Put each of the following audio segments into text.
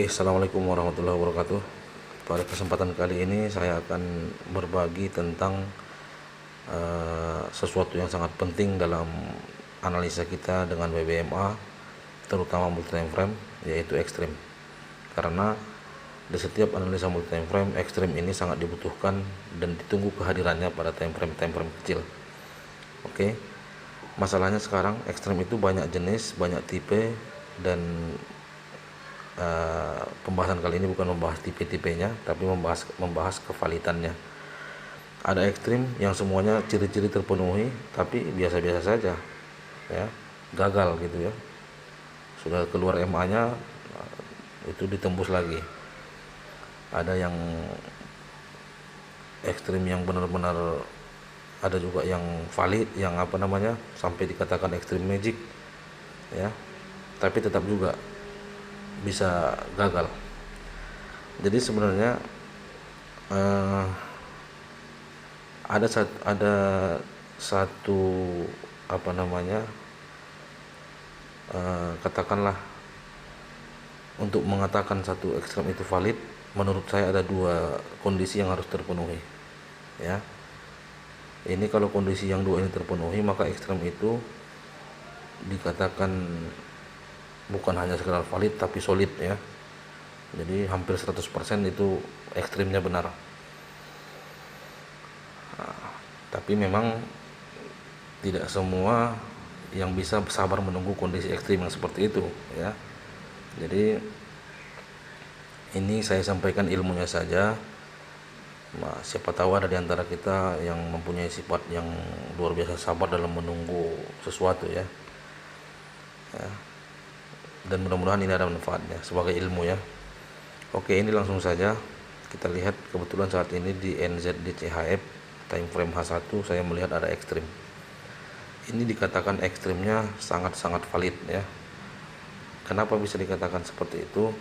Assalamualaikum warahmatullahi wabarakatuh. Pada kesempatan kali ini saya akan berbagi tentang sesuatu yang sangat penting dalam analisa kita dengan BBMA, terutama multi time frame, yaitu ekstrim. Karena di setiap analisa multi time frame, ekstrim ini sangat dibutuhkan dan ditunggu kehadirannya pada time frame kecil. Oke, masalahnya sekarang ekstrim itu banyak jenis, banyak tipe, dan pembahasan kali ini bukan membahas tipe-tipenya, tapi membahas kevalitannya. Ada ekstrim yang semuanya ciri-ciri terpenuhi, tapi biasa-biasa saja, ya, gagal gitu ya. Sudah keluar MA-nya, itu ditembus lagi. Ada yang ekstrim yang benar-benar, ada juga yang valid, yang sampai dikatakan ekstrim magic, ya, tapi tetap juga bisa gagal. Jadi sebenarnya ada satu katakanlah, untuk mengatakan satu ekstrem itu valid, menurut saya ada dua kondisi yang harus terpenuhi, ya. Ini kalau kondisi yang dua ini terpenuhi, maka ekstrem itu dikatakan bukan hanya sekedar valid tapi solid, ya. Jadi hampir 100% itu ekstrimnya benar. Tapi memang tidak semua yang bisa sabar menunggu kondisi ekstrim yang seperti itu, ya. Jadi ini saya sampaikan ilmunya saja. Siapa tahu ada di antara kita yang mempunyai sifat yang luar biasa sabar dalam menunggu sesuatu, ya. Dan mudah-mudahan ini ada manfaatnya sebagai ilmu, ya. Oke, ini langsung saja kita lihat. Kebetulan saat ini di NZDCHF time frame H1 saya melihat ada ekstrim. Ini dikatakan ekstrimnya sangat-sangat valid, ya. Kenapa bisa dikatakan seperti itu?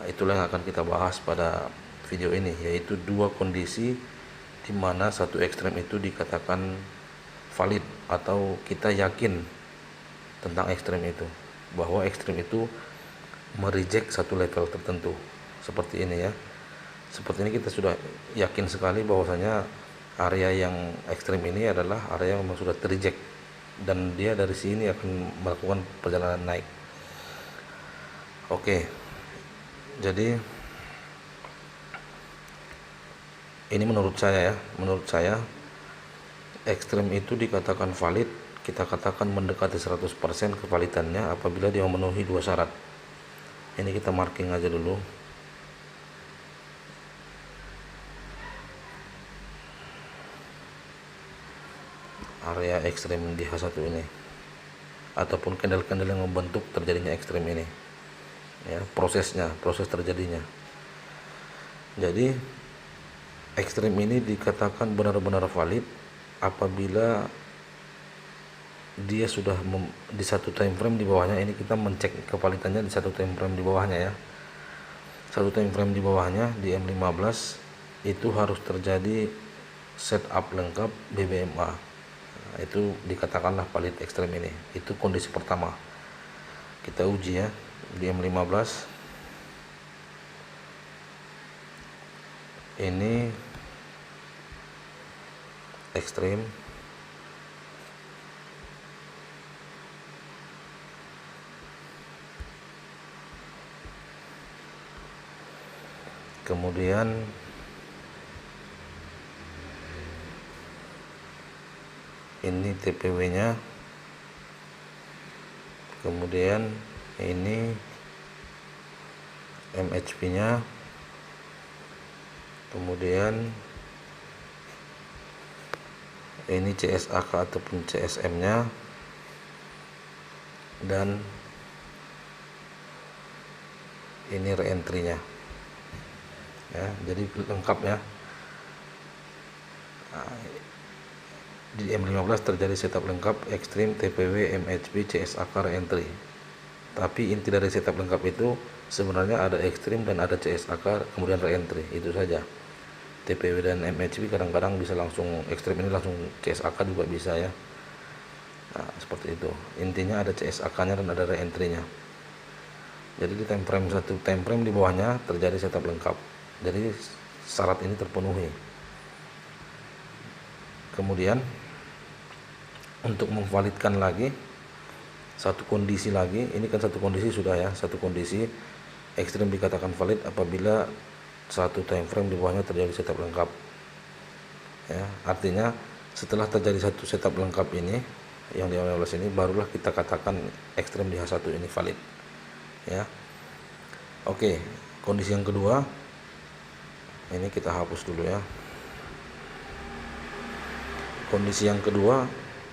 Itulah yang akan kita bahas pada video ini, yaitu dua kondisi di mana satu ekstrim itu dikatakan valid atau kita yakin tentang ekstrim itu, bahwa ekstrim itu mereject satu level tertentu. Seperti ini, ya. Seperti ini kita sudah yakin sekali bahwasanya area yang ekstrim ini adalah area yang memang sudah tereject, dan dia dari sini akan melakukan perjalanan naik. Oke, jadi ini menurut saya, ya. Menurut saya ekstrim itu dikatakan valid, kita katakan mendekati 100% kevalidannya apabila dia memenuhi dua syarat. Ini kita marking aja dulu. Area ekstrim di H1 ini, ataupun candle-candle yang membentuk terjadinya ekstrim ini, ya, proses terjadinya. Jadi ekstrim ini dikatakan benar-benar valid apabila dia sudah di satu time frame di bawahnya. Ini kita mencek kevalidannya di satu time frame di bawahnya, ya. Satu time frame di bawahnya di M15 itu harus terjadi setup lengkap BBMA. Nah, itu dikatakanlah valid ekstrim ini. Itu kondisi pertama. Kita uji, ya, di M15. Ini ekstrim. Kemudian ini TPW-nya. Kemudian ini MHP-nya. Kemudian ini CSAK ataupun CSM-nya, dan ini re-entry-nya, ya. Jadi lengkap, ya. Di M15 terjadi setup lengkap ekstrim, TPW, MHP, CSAK, re-entry. Tapi inti dari setup lengkap itu sebenarnya ada ekstrim dan ada CSAK, kemudian re-entry. Itu saja. TPW dan MHP kadang-kadang bisa langsung ekstrim ini langsung CSAK juga bisa, ya. Nah, seperti itu. Intinya ada CSAK-nya dan ada re-entry-nya. Jadi di time frame satu time frame di bawahnya terjadi setup lengkap. Jadi syarat ini terpenuhi. Kemudian untuk memvalidkan lagi satu kondisi lagi, ini kan satu kondisi sudah ya, satu kondisi ekstrim dikatakan valid apabila satu time frame di bawahnya terjadi setup lengkap. Ya, artinya setelah terjadi satu setup lengkap ini yang di 15 ini, barulah kita katakan ekstrim di H1 ini valid. Ya, oke. Kondisi yang kedua ini kita hapus dulu ya. Kondisi yang kedua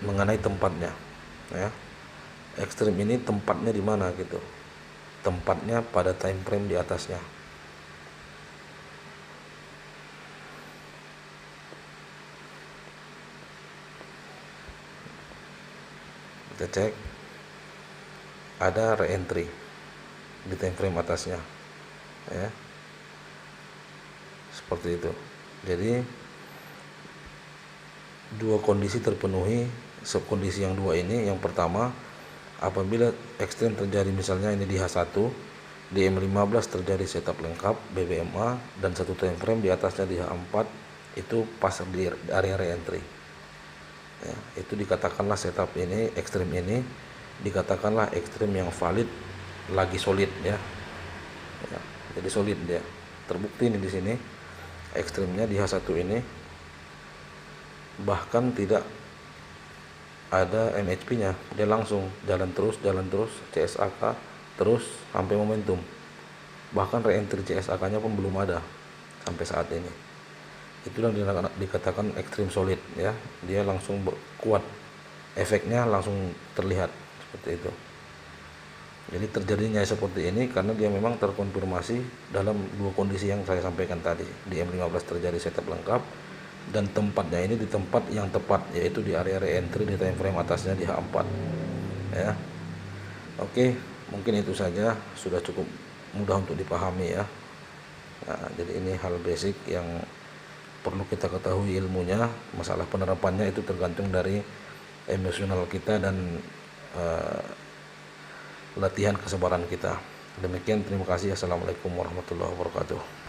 mengenai tempatnya, ya. Ekstrim ini tempatnya di mana gitu? Tempatnya pada time frame di atasnya. Kita cek, ada re-entry di time frame atasnya, ya, seperti itu. Jadi dua kondisi terpenuhi. Subkondisi yang dua ini, yang pertama apabila ekstrim terjadi misalnya ini di H1, di M15 terjadi setup lengkap BBMA dan satu time frame di atasnya di H4 itu pas di area re-entry. Ya, itu dikatakanlah setup ini, ekstrim ini dikatakanlah ekstrim yang valid, lagi solid ya. Ya, jadi solid dia. Terbukti ini di sini ekstrimnya di H1 ini bahkan tidak ada MHP-nya, dia langsung jalan terus CSAK terus sampai momentum. Bahkan re-entry CSAK-nya pun belum ada sampai saat ini. Itulah dikatakan ekstrim solid ya. Dia langsung kuat, efeknya langsung terlihat seperti itu. Jadi terjadinya seperti ini karena dia memang terkonfirmasi dalam dua kondisi yang saya sampaikan tadi. Di M15 terjadi setup lengkap dan tempatnya ini di tempat yang tepat, yaitu di area re-entry di time frame atasnya di H4 ya. Oke, mungkin itu saja, sudah cukup mudah untuk dipahami ya. Nah, jadi ini hal basic yang perlu kita ketahui ilmunya. Masalah penerapannya itu tergantung dari emosional kita dan latihan kesabaran kita. Demikian, terima kasih. Assalamualaikum warahmatullahi wabarakatuh.